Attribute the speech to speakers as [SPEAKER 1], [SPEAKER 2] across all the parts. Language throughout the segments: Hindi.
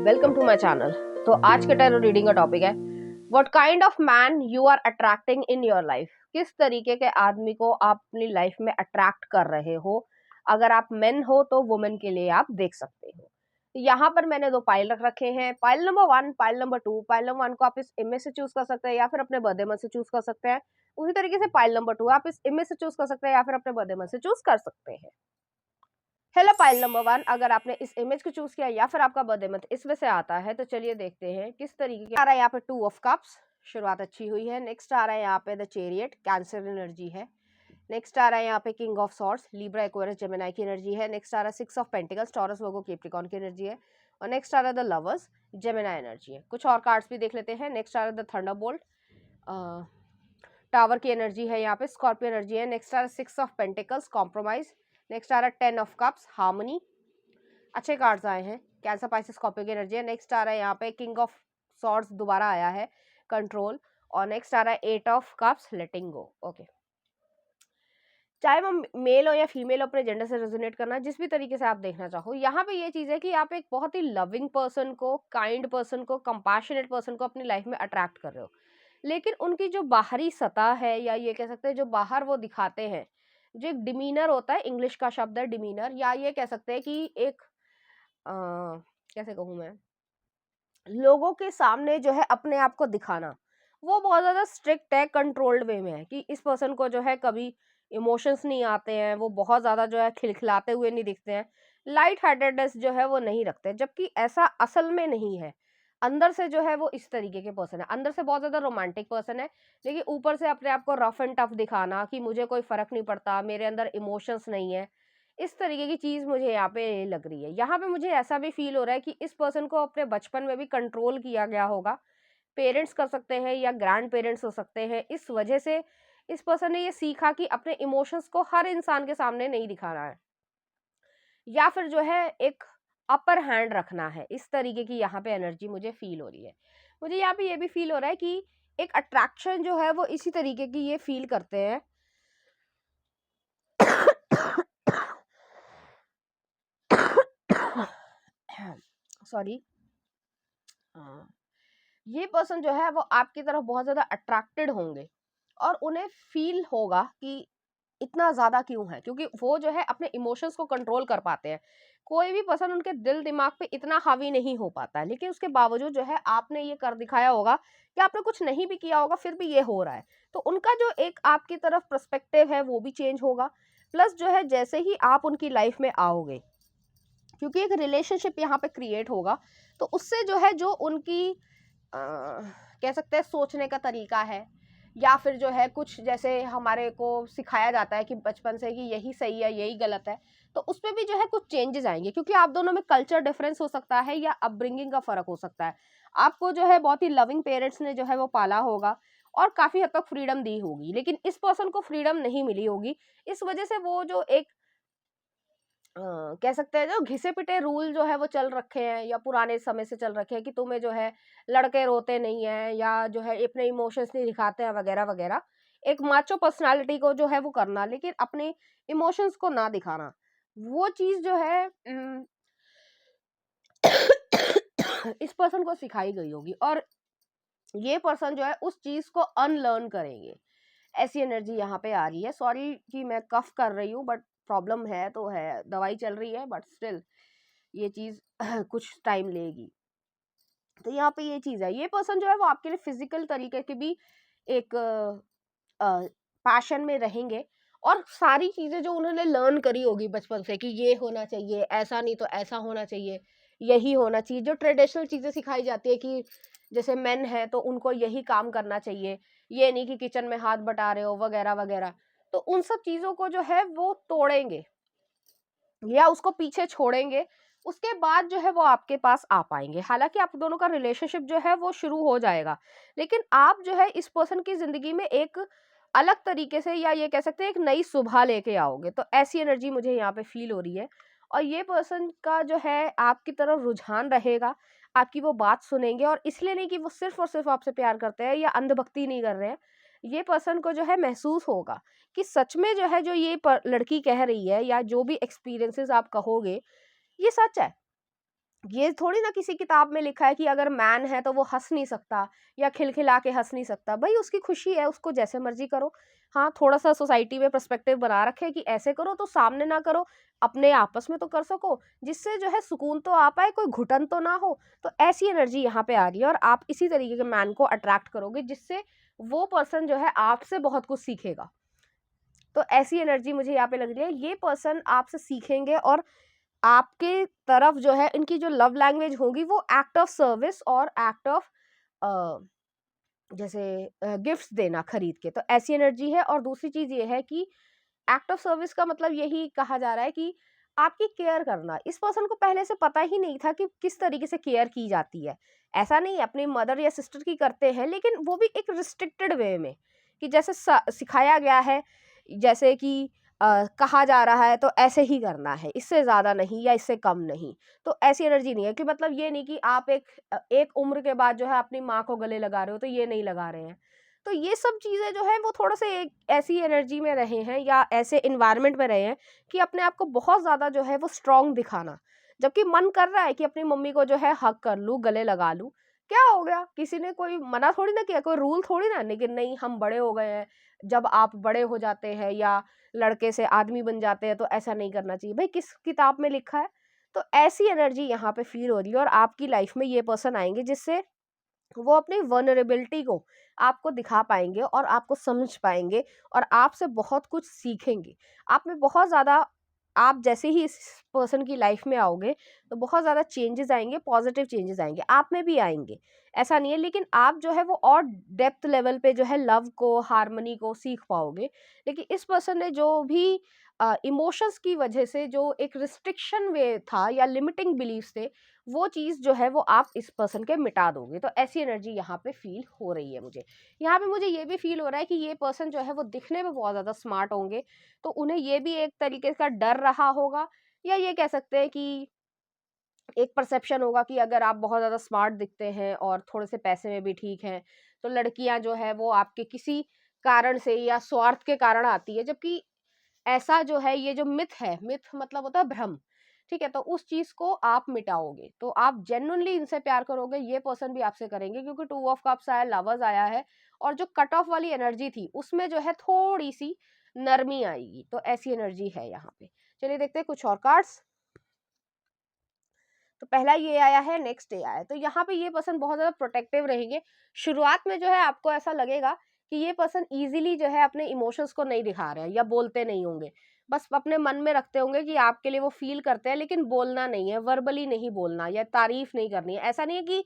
[SPEAKER 1] Welcome to my channel. तो आज के टैरो रीडिंग का टॉपिक है what kind of man you are attracting in your life. किस तरीके के आदमी को आप अपनी लाइफ में अट्रैक्ट कर रहे हो। अगर आप मेन हो तो वुमेन के लिए आप देख सकते हो। यहाँ पर मैंने दो पाइल रख रखे हैं, pile number 1, pile number 2। Pile number 1 को आप इस इमेज से चूज कर सकते हैं या फिर अपने बर्थडे मंथ से चूज कर सकते हैं। उसी तरीके से पाइल नंबर 2 आप इस इमेज से चूज कर सकते हैं या फिर अपने बर्थडे मंथ से चूज कर सकते हैं। हेलो पाइल नंबर 1, अगर आपने इस इमेज को चूज किया या फिर आपका बर्थडे मंथ इसमें से आता है तो चलिए देखते हैं किस तरीके के आ रहा है। यहाँ पे 2 ऑफ कप्स, शुरुआत अच्छी हुई है। नेक्स्ट आ रहा है यहाँ पे द चैरियट, कैंसर एनर्जी है। नेक्स्ट आ रहा है यहाँ पे king of swords, Libra Aquarius Gemini की एनर्जी है। नेक्स्ट आ रहा है 6 of pentacles, Taurus Virgo Capricorn की एनर्जी है। और नेक्स्ट आ रहा है द लवर्स, जेमिनी एनर्जी है। कुछ और कार्ड्स भी देख लेते हैं। नेक्स्ट आ रहा है द थंडरबोल्ट, टावर की एनर्जी है। यहाँ पे स्कॉर्पियो एनर्जी है। नेक्स्ट आ रहा है 6 ऑफ पेंटिकल्स, कॉम्प्रोमाइज। नेक्स्ट आ रहा है 10 ऑफ कप्स, हार्मनी। अच्छे कार्ड्स आए हैं। कैंसर पाइसेस स्कॉर्पियो की एनर्जी है। नेक्स्ट आ रहा है यहाँ पे किंग ऑफ सॉर्ड्स, दोबारा आया है, कंट्रोल। और नेक्स्ट आ रहा है 8 of cups, letting go. Okay, चाहे वो मेल हो या फीमेल हो, अपने जेंडर से रेजोनेट करना जिस भी तरीके से आप देखना चाहो। यहाँ पे ये चीज़ है कि आप एक बहुत ही लविंग पर्सन को, काइंड पर्सन को, कंपैशनेट पर्सन को अपनी लाइफ में अट्रैक्ट कर रहे हो। लेकिन उनकी जो बाहरी सतह है, या ये कह सकते हैं जो बाहर वो दिखाते हैं, जो एक डिमीनर होता है, इंग्लिश का शब्द है डिमीनर, या ये कह सकते हैं कि एक कैसे कहूँ मैं, लोगों के सामने जो है अपने आप को दिखाना, वो बहुत ज़्यादा स्ट्रिक्ट है, कंट्रोल्ड वे में है। कि इस पर्सन को जो है कभी इमोशंस नहीं आते हैं, वो बहुत ज़्यादा जो है खिलखिलाते हुए नहीं दिखते हैं, लाइट हार्टेडनेस जो है वो नहीं रखते, जबकि ऐसा असल में नहीं है। अंदर से जो है वो इस तरीके के पर्सन है, अंदर से बहुत ज़्यादा रोमांटिक पर्सन है, लेकिन ऊपर से अपने आप को रफ एंड टफ दिखाना कि मुझे कोई फ़र्क नहीं पड़ता, मेरे अंदर इमोशंस नहीं है। इस तरीके की चीज़ मुझे यहाँ पे लग रही है। यहाँ पे मुझे ऐसा भी फील हो रहा है कि इस पर्सन को अपने बचपन में भी कंट्रोल किया गया होगा। पेरेंट्स कर सकते हैं या ग्रैंड पेरेंट्स हो सकते हैं। इस वजह से इस पर्सन ने ये सीखा कि अपने इमोशंस को हर इंसान के सामने नहीं दिखाना है, या फिर जो है एक अपर हैंड रखना है। इस तरीके की यहाँ पे एनर्जी मुझे फील हो रही है। मुझे यहाँ पे ये भी फील हो रहा है कि एक अट्रैक्शन जो है वो इसी तरीके की ये फील करते हैं। सॉरी। ये पर्सन जो है वो आपकी तरफ बहुत ज़्यादा अट्रैक्टेड होंगे और उन्हें फील होगा कि इतना ज़्यादा क्यों है, क्योंकि वो जो है अपने इमोशंस को कंट्रोल कर पाते हैं। कोई भी पर्सन उनके दिल दिमाग पे इतना हावी नहीं हो पाता है, लेकिन उसके बावजूद जो है आपने ये कर दिखाया होगा कि आपने कुछ नहीं भी किया होगा, फिर भी ये हो रहा है। तो उनका जो एक आपकी तरफ पर्सपेक्टिव है वो भी चेंज होगा। प्लस जो है जैसे ही आप उनकी लाइफ में आओगे, क्योंकि एक रिलेशनशिप यहाँ पे क्रिएट होगा, तो उससे जो है जो उनकी कह सकते हैं सोचने का तरीका है, या फिर जो है कुछ जैसे हमारे को सिखाया जाता है कि बचपन से कि यही सही है यही गलत है, तो उसमें भी जो है कुछ चेंजेस आएंगे, क्योंकि आप दोनों में कल्चर डिफरेंस हो सकता है या अपब्रिंगिंग का फर्क हो सकता है। आपको जो है बहुत ही लविंग पेरेंट्स ने जो है वो पाला होगा और काफी हद तक फ्रीडम दी होगी, लेकिन इस पर्सन को फ्रीडम नहीं मिली होगी। इस वजह से वो जो एक कह सकते हैं जो घिसे पिटे रूल जो है वो चल रखे हैं, या पुराने समय से चल रखे हैं कि तुम्हें जो है लड़के रोते नहीं है, या जो है अपने इमोशंस नहीं दिखाते हैं, वगैरह वगैरह। एक माचो पर्सनालिटी को जो है वो करना, लेकिन अपने इमोशंस को ना दिखाना, वो चीज जो है इस पर्सन को सिखाई गई होगी, और ये पर्सन जो है उस चीज को अनलर्न करेंगे। ऐसी एनर्जी यहाँ पे आ रही है। सॉरी कि मैं कफ कर रही हूँ, बट प्रॉब्लम है तो है, दवाई चल रही है, बट स्टिल ये चीज कुछ टाइम लेगी। तो यहाँ पे ये चीज है, ये पर्सन जो है वो आपके लिए फिजिकल तरीके की भी एक पैशन में रहेंगे, और सारी चीजें जो उन्होंने लर्न करी होगी बचपन से कि ये होना चाहिए, ऐसा नहीं तो ऐसा होना चाहिए, यही होना चाहिए, जो ट्रेडिशनल चीजें सिखाई जाती है कि जैसे मेन है तो उनको यही काम करना चाहिए, ये नहीं कि किचन में हाथ बटा रहे हो, वगैरह वगैरह। तो उन सब चीजों को जो है वो तोड़ेंगे या उसको पीछे छोड़ेंगे, उसके बाद जो है वो आपके पास आ पाएंगे। हालांकि आप दोनों का रिलेशनशिप जो है वो शुरू हो जाएगा, लेकिन आप जो है इस पर्सन की जिंदगी में एक अलग तरीके से, या ये कह सकते हैं एक नई सुबह लेके आओगे। तो ऐसी एनर्जी मुझे यहाँ पे फील हो रही है। और ये पर्सन का जो है आपकी तरफ रुझान रहेगा, आपकी वो बात सुनेंगे, और इसलिए नहीं कि वो सिर्फ और सिर्फ आपसे प्यार करते हैं या अंधभक्ति नहीं कर रहे हैं। ये पर्सन को जो है महसूस होगा कि सच में जो है जो ये लड़की कह रही है, या जो भी एक्सपीरियंसेस आप कहोगे, ये सच है। ये थोड़ी ना किसी किताब में लिखा है कि अगर मैन है तो वो हंस नहीं सकता या खिलखिला के हंस नहीं सकता। भाई उसकी खुशी है, उसको जैसे मर्जी करो। हाँ, थोड़ा सा सोसाइटी में पर्सपेक्टिव बना रखे कि ऐसे करो तो सामने ना करो, अपने आपस में तो कर सको, जिससे जो है सुकून तो आ पाए, कोई घुटन तो ना हो। तो ऐसी एनर्जी यहाँ पे आ रही है और आप इसी तरीके के मैन को अट्रैक्ट करोगे, जिससे वो पर्सन जो है आपसे बहुत कुछ सीखेगा। तो ऐसी एनर्जी मुझे यहाँ पे लग रही है, ये पर्सन आपसे सीखेंगे और आपके तरफ जो है इनकी जो लव लैंग्वेज होगी वो एक्ट ऑफ सर्विस और एक्ट ऑफ जैसे गिफ्ट्स देना खरीद के। तो ऐसी एनर्जी है। और दूसरी चीज ये है कि एक्ट ऑफ सर्विस का मतलब यही कहा जा रहा है कि आपकी केयर करना। इस पर्सन को पहले से पता ही नहीं था कि किस तरीके से केयर की जाती है। ऐसा नहीं अपनी मदर या सिस्टर की करते हैं, लेकिन वो भी एक रिस्ट्रिक्टेड वे में, कि जैसे सिखाया गया है, जैसे कि कहा जा रहा है तो ऐसे ही करना है, इससे ज़्यादा नहीं या इससे कम नहीं। तो ऐसी एनर्जी नहीं है कि मतलब ये नहीं कि आप एक उम्र के बाद जो है अपनी माँ को गले लगा रहे हो, तो ये नहीं लगा रहे हैं। तो ये सब चीज़ें जो है वो थोड़ा से एक ऐसी एनर्जी में रहे हैं या ऐसे इन्वायरमेंट में रहे हैं कि अपने आप को बहुत ज़्यादा जो है वो स्ट्रांग दिखाना, जबकि मन कर रहा है कि अपनी मम्मी को जो है हक कर लूँ, गले लगा लूँ। क्या हो गया, किसी ने कोई मना थोड़ी ना किया, कोई रूल थोड़ी ना, लेकिन नहीं, हम बड़े हो गए हैं। जब आप बड़े हो जाते हैं या लड़के से आदमी बन जाते हैं तो ऐसा नहीं करना चाहिए। भाई किस किताब में लिखा है? तो ऐसी एनर्जी यहाँ पे फील हो रही है और आपकी लाइफ में ये पर्सन आएंगे जिससे वो अपनी वल्नरेबिलिटी को आपको दिखा पाएंगे और आपको समझ पाएंगे और आपसे बहुत कुछ सीखेंगे। आप में बहुत ज़्यादा, आप जैसे ही इस पर्सन की लाइफ में आओगे तो बहुत ज़्यादा चेंजेस आएंगे, पॉजिटिव चेंजेस आएंगे, आप में भी आएंगे, ऐसा नहीं है। लेकिन आप जो है वो और डेप्थ लेवल पे जो है लव को, हारमनी को सीख पाओगे। लेकिन इस पर्सन ने जो भी इमोशंस की वजह से जो एक रिस्ट्रिक्शन वे था या लिमिटिंग बिलीव्स थे, वो चीज़ जो है वो आप इस पर्सन के मिटा दोगे। तो ऐसी एनर्जी यहाँ पे फील हो रही है मुझे। यहाँ पे मुझे ये भी फील हो रहा है कि ये पर्सन जो है वो दिखने में बहुत ज़्यादा स्मार्ट होंगे, तो उन्हें ये भी एक तरीके का डर रहा होगा, या ये कह सकते हैं कि एक परसेप्शन होगा कि अगर आप बहुत ज़्यादा स्मार्ट दिखते हैं और थोड़े से पैसे में भी ठीक हैं, तो लड़कियां जो है वो आपके किसी कारण से या स्वार्थ के कारण आती है। जबकि ऐसा जो है, ये जो मिथ है, मिथ मतलब होता है भ्रम, ठीक है? तो उस चीज को आप मिटाओगे तो आप जेन्युइनली इनसे प्यार करोगे, ये पर्सन भी आपसे करेंगे, क्योंकि टू ऑफ कप्स आया, लवर्स आया है, और जो कट ऑफ वाली एनर्जी थी उसमें जो है थोड़ी सी नरमी आएगी। तो ऐसी एनर्जी है यहाँ पे। चलिए देखते हैं कुछ और कार्ड्स। तो पहला ये आया है, नेक्स्ट ये आया है। तो यहाँ पे ये पर्सन बहुत ज़्यादा प्रोटेक्टिव रहेंगे। शुरुआत में जो है आपको ऐसा लगेगा कि ये पर्सन इजीली जो है अपने इमोशंस को नहीं दिखा रहे हैं या बोलते नहीं होंगे, बस अपने मन में रखते होंगे कि आपके लिए वो फील करते हैं, लेकिन बोलना नहीं है, वर्बली नहीं बोलना या तारीफ नहीं करनी है। ऐसा नहीं है कि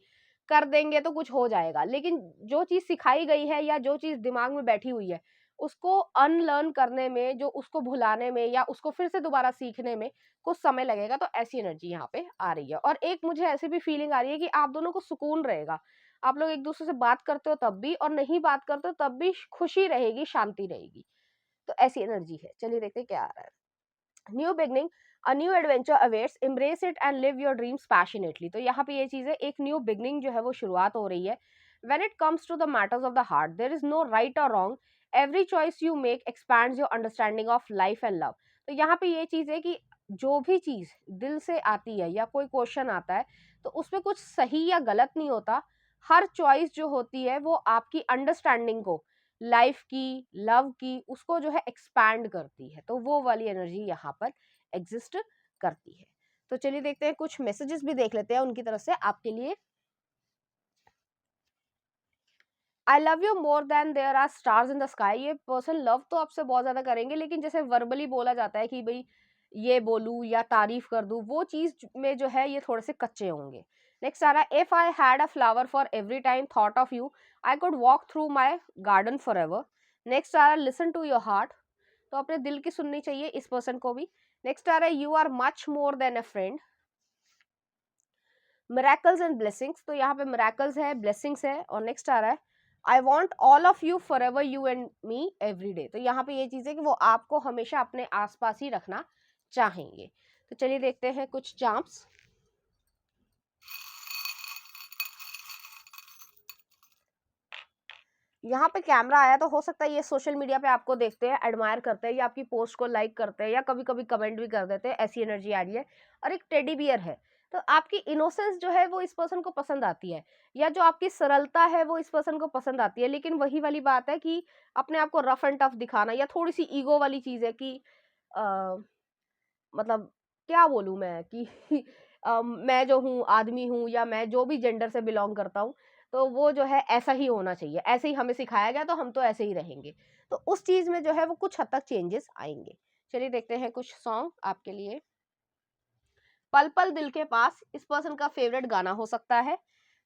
[SPEAKER 1] कर देंगे तो कुछ हो जाएगा, लेकिन जो चीज़ सिखाई गई है या जो चीज़ दिमाग में बैठी हुई है, उसको अनलर्न करने में, जो उसको भुलाने में या उसको फिर से दोबारा सीखने में कुछ समय लगेगा। तो ऐसी एनर्जी यहाँ पे आ रही है। और एक मुझे ऐसी भी फीलिंग आ रही है कि आप दोनों को सुकून रहेगा। आप लोग एक दूसरे से बात करते हो तब भी, और नहीं बात करते हो तब भी खुशी रहेगी, शांति रहेगी। तो ऐसी एनर्जी है। चलिए देखते हैं क्या आ रहा है। New beginning, a new adventure awaits, embrace it and live your dreams passionately. तो यहाँ पे ये चीज है, एक न्यू बिगनिंग जो है वो शुरुआत हो रही है। When it comes to the matters of the heart, there is no right or wrong, every choice you make expands your understanding of life and love. तो यहाँ पे ये चीज है कि जो भी चीज दिल से आती है या कोई क्वेश्चन आता है, तो उसमें कुछ सही या गलत नहीं होता। हर चॉइस जो होती है वो आपकी अंडरस्टैंडिंग को, लाइफ की, लव की, उसको जो है एक्सपैंड करती है। तो वो वाली एनर्जी यहाँ पर एग्जिस्ट करती है। तो चलिए देखते हैं, कुछ मैसेजेस भी देख लेते हैं उनकी तरफ से आपके लिए। I love you more than there are stars in the sky. ये पर्सन लव तो आपसे बहुत ज्यादा करेंगे, लेकिन जैसे वर्बली बोला जाता है कि भाई ये बोलूं या तारीफ कर दूं, वो चीज में जो है ये थोड़े से कच्चे होंगे। नेक्स्ट आ रहा है, if I had a flower for every time thought of you, I could walk through my garden forever. Next आ रहा है, लिसन टू योर हार्ट। तो अपने दिल की सुननी चाहिए इस पर्सन को भी। नेक्स्ट आ रहा है, you are much more than a friend. Miracles and blessings, तो यहाँ पे मिरेकल्स है, ब्लेसिंग्स है। और नेक्स्ट आ रहा है, I want all of you for ever, you and me every day. तो यहाँ पे ये चीज है कि वो आपको हमेशा अपने आसपास ही रखना चाहेंगे। तो चलिए देखते हैं कुछ चार्म्स। यहाँ पे कैमरा आया, तो हो सकता है ये सोशल मीडिया पे आपको देखते हैं, एडमायर करते हैं, या आपकी पोस्ट को लाइक करते हैं, या कभी कभी कमेंट भी कर देते हैं। ऐसी एनर्जी आ रही है। और एक टेडी बियर है। तो आपकी इनोसेंस जो है वो इस पर्सन को पसंद आती है, या जो आपकी सरलता है वो इस पर्सन को पसंद आती है। लेकिन वही वाली बात है कि अपने आप को रफ एंड टफ दिखाना, या थोड़ी सी ईगो वाली चीज है कि अ, मतलब क्या बोलूँ मैं कि मैं जो हूँ आदमी हूँ, या मैं जो भी जेंडर से बिलोंग करता हूँ, तो वो जो है ऐसा ही होना चाहिए, ऐसे ही हमें सिखाया गया तो हम तो ऐसे ही रहेंगे। तो उस चीज में जो है वो कुछ हद तक चेंजेस आएंगे। चलिए देखते हैं कुछ सॉन्ग आपके लिए। पल पल दिल के पास इस पर्सन का फेवरेट गाना हो सकता है।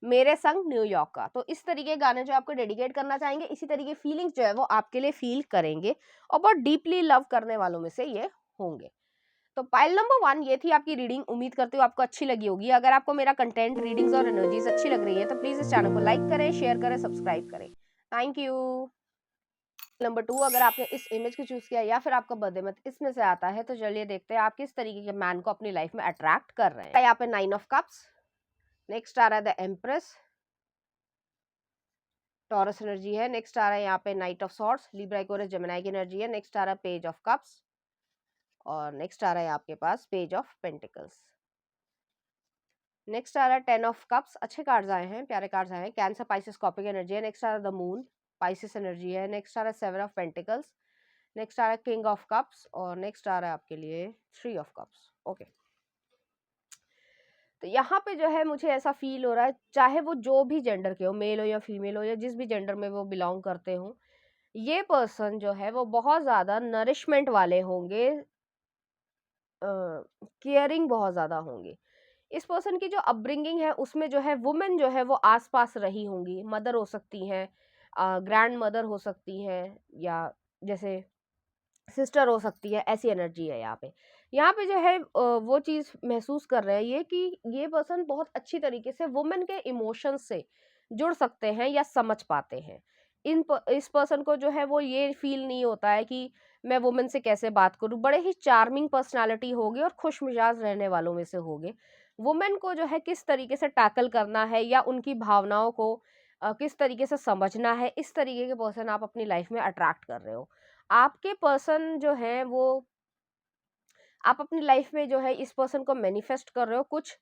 [SPEAKER 1] मेरे संग न्यूयॉर्क का, तो इस तरीके के गाने जो आपको डेडिकेट करना चाहेंगे, इसी तरीके फीलिंग्स जो है वो आपके लिए फील करेंगे, और बहुत डीपली लव करने वालों में से ये होंगे। तो पाइल नंबर 1 ये थी आपकी रीडिंग। उम्मीद करती हूँ आपको अच्छी लगी होगी। अगर आपको मेरा कंटेंट, रीडिंग्स और एनर्जीज अच्छी लग रही है तो प्लीज इस चैनल को लाइक करें, शेयर करें, सब्सक्राइब करें। Thank you. नंबर 2, अगर आपने इस इमेज को चूज किया या फिर आपका बर्थडे मंथ इसमें से आता है, तो चलिए देखते हैं आप किस तरीके के मैन को अपनी लाइफ में अट्रैक्ट कर रहे हैं। यहाँ पे 9 ऑफ कप्स, नेक्स्ट आ रहा है द एम्प्रेस, टॉरस एनर्जी है। नेक्स्ट आ रहा है यहाँ पे night of swords, Libra Aquarius Gemini की एनर्जी है। नेक्स्ट आ रहा है पेज ऑफ कप्स, और नेक्स्ट आ रहा है आपके पास पेज ऑफ पेंटिकल्स। नेक्स्ट आ रहा है 10 ऑफ कप्स। अच्छे कार्ड्स आए हैं, प्यारे कार्ड्स आए हैं। कैंसर, पाइसेस, स्कॉर्पियो की एनर्जी है। नेक्स्ट आ रहा है द मून, पाइसेस एनर्जी है। नेक्स्ट आ रहा है 7 ऑफ पेंटिकल्स। नेक्स्ट आ रहा है किंग ऑफ कप्स, और नेक्स्ट आ रहा है आपके लिए 3 ऑफ कप्स। ओके, तो यहाँ पे जो है मुझे ऐसा फील हो रहा है, चाहे वो जो भी जेंडर के हो, मेल हो या फीमेल हो, या जिस भी जेंडर में वो बिलोंग करते हो, ये पर्सन जो है वो बहुत ज्यादा नरिशमेंट वाले होंगे, केयरिंग बहुत ज्यादा होंगे। इस पर्सन की जो अपब्रिंगिंग है उसमें जो है वुमेन जो है वो आसपास रही होंगी, मदर हो सकती हैं, ग्रैंड मदर हो सकती हैं, या जैसे सिस्टर हो सकती है, ऐसी एनर्जी है यहाँ पे। यहाँ पे जो है वो चीज महसूस कर रहे हैं ये कि ये पर्सन बहुत अच्छी तरीके से वुमेन के इमोशंस से जुड़ सकते हैं या समझ पाते हैं। इस पर्सन को जो है वो ये फील नहीं होता है कि मैं वुमेन से कैसे बात करूं। बड़े ही चार्मिंग पर्सनालिटी होगी और खुश मिजाज रहने वालों में से होंगे। वुमेन को जो है किस तरीके से टैकल करना है, या उनकी भावनाओं को किस तरीके से समझना है, इस तरीके के पर्सन आप अपनी लाइफ में अट्रैक्ट कर रहे हो। आपके पर्सन जो है वो, आप अपनी लाइफ में जो है इस पर्सन को मैनिफेस्ट कर रहे हो। कुछ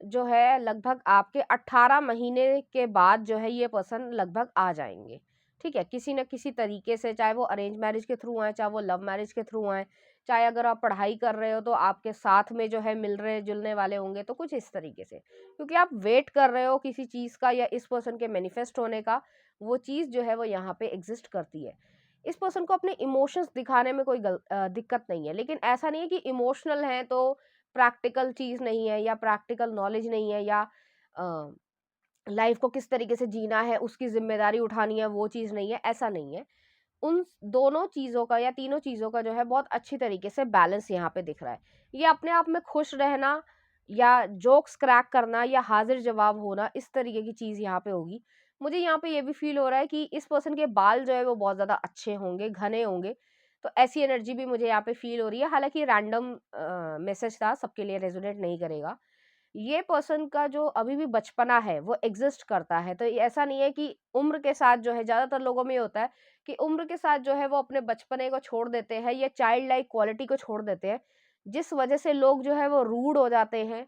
[SPEAKER 1] जो है लगभग आपके 18 महीने के बाद जो है ये पर्सन लगभग आ जाएंगे। ठीक है, किसी न किसी तरीके से, चाहे वो अरेंज मैरिज के थ्रू आए, चाहे वो लव मैरिज के थ्रू आए, चाहे अगर आप पढ़ाई कर रहे हो तो आपके साथ में जो है मिल रहे जुलने वाले होंगे, तो कुछ इस तरीके से, क्योंकि आप वेट कर रहे हो किसी चीज का या इस पर्सन के मैनिफेस्ट होने का, वो चीज जो है वो यहाँ पे एग्जिस्ट करती है। इस पर्सन को अपने इमोशंस दिखाने में कोई दिक्कत नहीं है, लेकिन ऐसा नहीं है कि इमोशनल है तो प्रैक्टिकल चीज नहीं है, या प्रैक्टिकल नॉलेज नहीं है, या लाइफ को किस तरीके से जीना है उसकी जिम्मेदारी उठानी है, वो चीज नहीं है, ऐसा नहीं है। उन दोनों चीजों का या तीनों चीजों का जो है बहुत अच्छी तरीके से बैलेंस यहाँ पे दिख रहा है। ये अपने आप में खुश रहना, या जोक्स क्रैक करना, या हाजिर जवाब होना, इस तरीके की चीज यहाँ पे होगी। मुझे यहाँ पे ये भी फील हो रहा है कि इस पर्सन के बाल जो है वो बहुत ज्यादा अच्छे होंगे, घने होंगे। तो ऐसी एनर्जी भी मुझे यहाँ पे फील हो रही है। हालांकि रैंडम मैसेज था, सबके लिए रेजोनेट नहीं करेगा। ये पर्सन का जो अभी भी बचपना है वो एग्जिस्ट करता है। तो ये ऐसा नहीं है कि उम्र के साथ जो है, ज्यादातर लोगों में ये होता है कि उम्र के साथ जो है वो अपने बचपने को छोड़ देते हैं, या चाइल्ड लाइक क्वालिटी को छोड़ देते हैं, जिस वजह से लोग जो है वो रूड हो जाते हैं,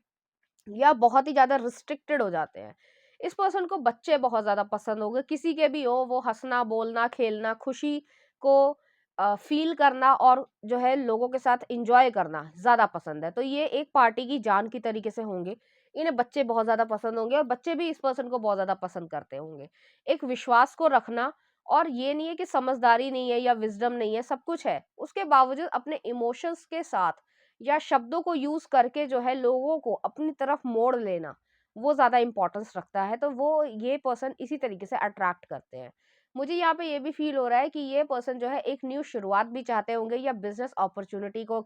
[SPEAKER 1] या बहुत ही ज़्यादा रिस्ट्रिक्टेड हो जाते हैं। इस पर्सन को बच्चे बहुत ज़्यादा पसंद होंगे, किसी के भी हो, वो हँसना, बोलना, खेलना, खुशी को फ़ील करना, और जो है लोगों के साथ एन्जॉय करना ज़्यादा पसंद है। तो ये एक पार्टी की जान की तरीके से होंगे। इन्हें बच्चे बहुत ज़्यादा पसंद होंगे, और बच्चे भी इस पर्सन को बहुत ज़्यादा पसंद करते होंगे। एक विश्वास को रखना, और ये नहीं है कि समझदारी नहीं है या विज़डम नहीं है, सब कुछ है। उसके बावजूद अपने इमोशंस के साथ या शब्दों को यूज करके जो है लोगों को अपनी तरफ मोड़ लेना, वो ज्यादा इंपॉर्टेंस रखता है। तो वो ये पर्सन इसी तरीके से अट्रैक्ट करते हैं। मुझे यहाँ पे ये भी फील हो रहा है कि ये पर्सन जो है एक न्यू शुरुआत भी चाहते होंगे, या बिजनेस अपॉर्चुनिटी को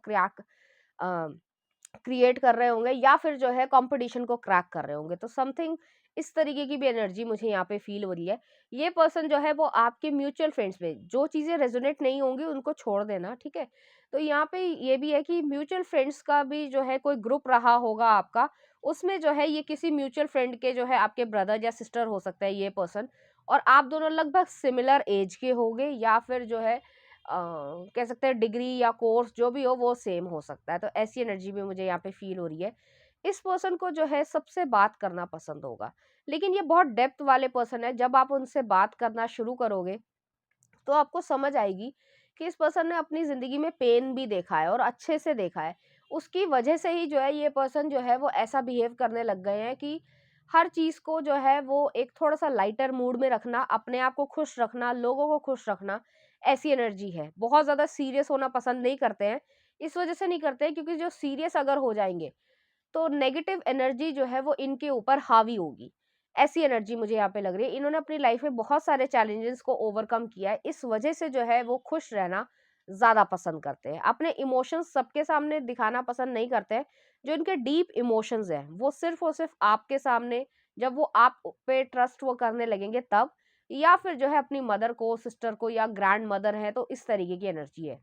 [SPEAKER 1] क्रिएट कर रहे होंगे, या फिर जो है कंपटीशन को क्रैक कर रहे होंगे। तो समथिंग इस तरीके की भी एनर्जी मुझे यहाँ पे फील हो रही है। ये पर्सन जो है वो आपके म्यूचुअल फ्रेंड्स में जो चीजें रेजोनेट नहीं होंगी उनको छोड़ देना, ठीक है। तो यहाँ पे ये भी है कि म्यूचुअल फ्रेंड्स का भी जो है कोई ग्रुप रहा होगा आपका, उसमें जो है ये किसी म्यूचुअल फ्रेंड के जो है आपके ब्रदर या सिस्टर हो सकता है ये पर्सन, और आप दोनों लगभग सिमिलर एज के होंगे, या फिर जो है कह सकते हैं डिग्री या कोर्स जो भी हो वो सेम हो सकता है। तो ऐसी एनर्जी भी मुझे यहाँ पे फील हो रही है। इस पर्सन को जो है सबसे बात करना पसंद होगा, लेकिन ये बहुत डेप्थ वाले पर्सन है। जब आप उनसे बात करना शुरू करोगे तो आपको समझ आएगी कि इस पर्सन ने अपनी जिंदगी में पेन भी देखा है और अच्छे से देखा है। उसकी वजह से ही जो है ये पर्सन जो है वो ऐसा बिहेव करने लग गए हैं कि हर चीज को जो है वो एक थोड़ा सा लाइटर मूड में रखना, अपने आप को खुश रखना, लोगों को खुश रखना, ऐसी एनर्जी है। बहुत ज्यादा सीरियस होना पसंद नहीं करते हैं। इस वजह से नहीं करते हैं क्योंकि जो सीरियस अगर हो जाएंगे तो नेगेटिव एनर्जी जो है वो इनके ऊपर हावी होगी। ऐसी एनर्जी मुझे यहाँ पे लग रही है। इन्होंने अपनी लाइफ में बहुत सारे चैलेंजेस को ओवरकम किया है, इस वजह से जो है वो खुश रहना ज्यादा पसंद करते हैं। अपने इमोशंस सबके सामने दिखाना पसंद नहीं करते हैं। जो इनके डीप इमोशंस हैं वो सिर्फ और सिर्फ आपके सामने, जब वो आप पे ट्रस्ट वो करने लगेंगे तब, या फिर जो है अपनी मदर को, सिस्टर को, या ग्रैंड मदर है तो इस तरीके की एनर्जी है।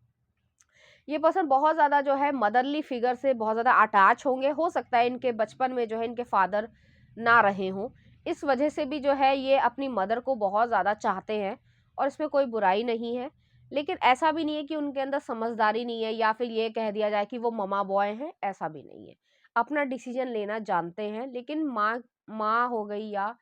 [SPEAKER 1] ये पर्सन बहुत ज़्यादा जो है मदरली फिगर से बहुत ज़्यादा अटैच होंगे। हो सकता है इनके बचपन में जो है इनके फादर ना रहे हों, इस वजह से भी जो है ये अपनी मदर को बहुत ज़्यादा चाहते हैं और इसमें कोई बुराई नहीं है। लेकिन ऐसा भी नहीं है कि उनके अंदर समझदारी नहीं है या फिर ये कह दिया जाए कि वो ममा बॉय हैं, ऐसा भी नहीं है। अपना डिसीजन लेना जानते हैं, लेकिन माँ माँ हो गई या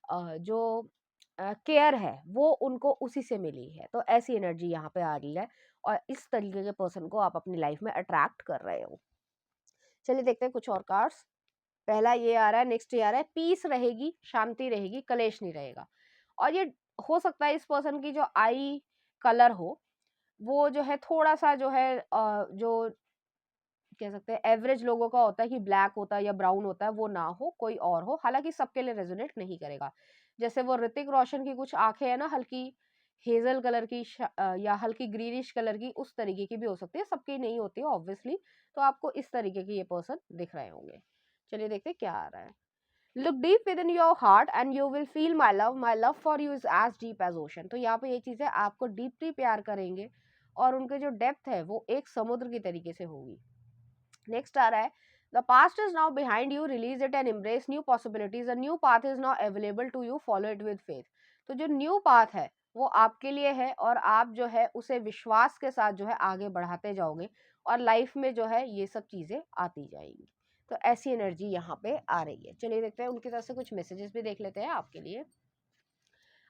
[SPEAKER 1] जो केयर है वो उनको उसी से मिली है। तो ऐसी एनर्जी यहाँ पे आ रही है और इस तरीके के पर्सन को आप अपनी लाइफ में अट्रैक्ट कर रहे हो। चलिए देखते हैं कुछ और कार्ड्स। पहला ये आ रहा है, नेक्स्ट ये आ रहा है, पीस रहेगी, शांति रहेगी, कलेश नहीं रहेगा। और ये हो सकता है इस पर्सन की जो आई कलर हो वो जो है थोड़ा सा जो है जो कह सकते हैं एवरेज लोगों का होता है कि ब्लैक होता है या ब्राउन होता है, वो ना हो, कोई और हो। हालांकि सबके लिए रेजोनेट नहीं करेगा। जैसे वो ऋतिक रोशन की कुछ आंखें है ना, हल्की हेजल कलर की या हल्की ग्रीनिश कलर की, उस तरीके की भी हो सकती है, सबकी नहीं होती है ऑब्वियसली। तो आपको इस तरीके के ये पर्सन दिख रहे होंगे। चलिए देखते हैं क्या आ रहा है। Look deep within your heart and you will feel my love for you is as deep as ocean. तो यहाँ पे ये चीज है, आपको डीपली प्यार करेंगे और उनके जो डेप्थ है वो एक समुद्र की तरीके से होगी। नेक्स्ट आ रहा है, the past is now behind you, release it and embrace new possibilities, a new path is now available to you, follow it with faith. तो जो न्यू पाथ है वो आपके लिए है और आप जो है उसे विश्वास के साथ जो है आगे बढ़ाते जाओगे और लाइफ में जो है ये सब चीजें आती जाएंगी। तो ऐसी एनर्जी यहाँ पे आ रही है। चलिए देखते हैं उनकी तरफ से कुछ मैसेजेस भी देख लेते हैं आपके लिए।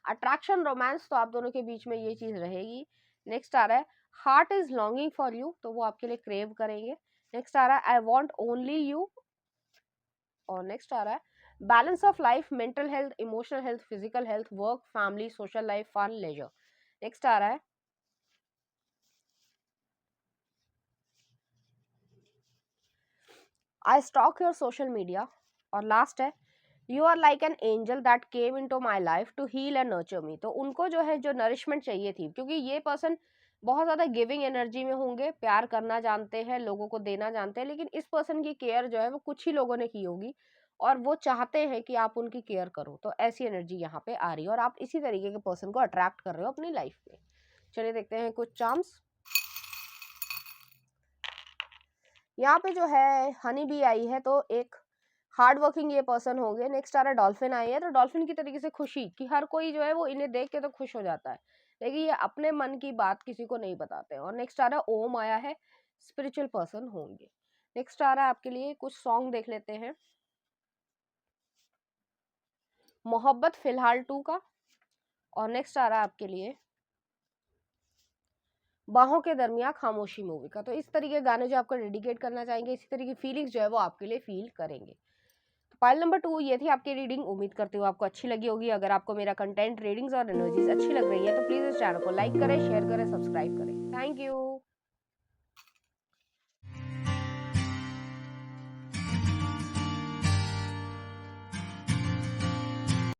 [SPEAKER 1] अट्रैक्शन रोमांस, तो आप दोनों के बीच में ये चीज रहेगी। नेक्स्ट आ रहा है, heart is longing for you, तो वो आपके लिए क्रेव करेंगे। नेक्स्ट आ रहा है, आई वॉन्ट ओनली यू। और नेक्स्ट आ रहा है, balance of life, mental health, emotional health, physical health, work, family, social life, fun, leisure. Next आ रहा है, I stalk your social media. और लास्ट है, you are like an angel that came into my life to heal and nurture me. तो उनको जो है जो नरिशमेंट चाहिए थी, क्योंकि ये पर्सन बहुत ज्यादा गिविंग एनर्जी में होंगे, प्यार करना जानते हैं, लोगों को देना जानते हैं, लेकिन इस पर्सन की केयर जो है वो कुछ ही लोगों ने की होगी और वो चाहते हैं कि आप उनकी केयर करो। तो ऐसी एनर्जी यहाँ पे आ रही है और आप इसी तरीके के पर्सन को अट्रैक्ट कर रहे हो अपनी लाइफ में। चलिए देखते हैं कुछ चार्म्स। यहाँ पे जो है हनी बी आई है, तो एक हार्ड वर्किंग ये पर्सन होंगे। नेक्स्ट आ रहा है, डॉल्फिन आई है, तो डॉल्फिन की तरीके से खुशी कि हर कोई जो है वो इन्हें देख के तो खुश हो जाता है, लेकिन ये अपने मन की बात किसी को नहीं बताते हैं। और नेक्स्ट आ रहा है, ओम आया है, स्पिरिचुअल पर्सन होंगे। नेक्स्ट आ रहा है आपके लिए, कुछ सॉन्ग देख लेते हैं। मोहब्बत फिलहाल 2 का। और नेक्स्ट आ रहा है आपके लिए, बाहों के दरमियान खामोशी मूवी का। तो इस तरीके के गाने जो आपको डेडिकेट करना चाहेंगे, इसी तरह की फीलिंग्स जो है वो आपके लिए फील करेंगे। फाइल नंबर 2 ये थी आपकी रीडिंग। उम्मीद करती हूँ आपको अच्छी लगी होगी। अगर आपको मेरा कंटेंट, रीडिंग्स और एनर्जीज अच्छी लग रही है तो प्लीज इस चैनल को लाइक करें, शेयर करें, सब्सक्राइब करें। Thank you.